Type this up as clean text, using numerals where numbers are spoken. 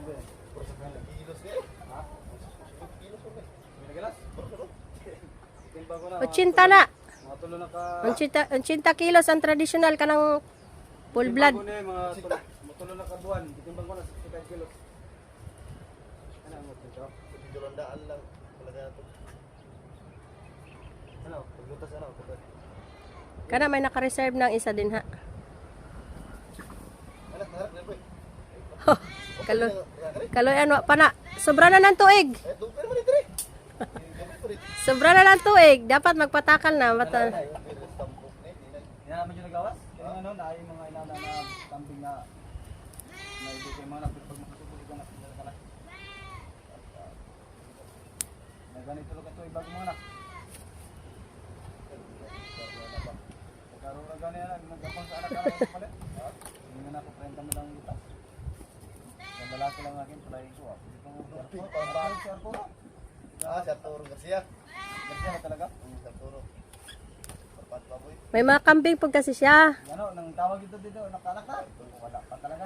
ba? Kilos eh. Ha? Kilos ko eh. Minagilas? Timba ko na. 80 na. Mga tulo na ka. 80 kilos ang traditional kanang full blood. Timba ko na mga tulo na ka buwan. Timbang ko na 65 kilos. Ano mo dito? Medyo landaan lang. Talaga na ito. Ano? Paglutas ano? Kana may naka-reserve ng isa din ha. Anak, harap na po eh. Kaloy ano pa na. Sobra na ng tuig. Eh, doon pa naman ito eh. Sobra na ng tuig. Dapat magpatakal na. Mata. Yan naman yung nagawas? Yung ano, na yung mga inana na camping na naibig kayo mga napit pag makasubulit ka na pala. Na ganito lang ito bago mga anak. Pagkaroon na gani yan, nagkapang sa anak ka lang pala. Hindi nga na ako 30 mo lang butas. Sa lalaki lang akin, palayin ko ah. Hindi ko ang bahal si Arturo. Ah, si Arturo Garcia. Garcia na talaga? Si Arturo. Papat pa boy. May mga kambing po kasi siya. Ano, nang tawag ito dito, nakalak na. Wala pa talaga.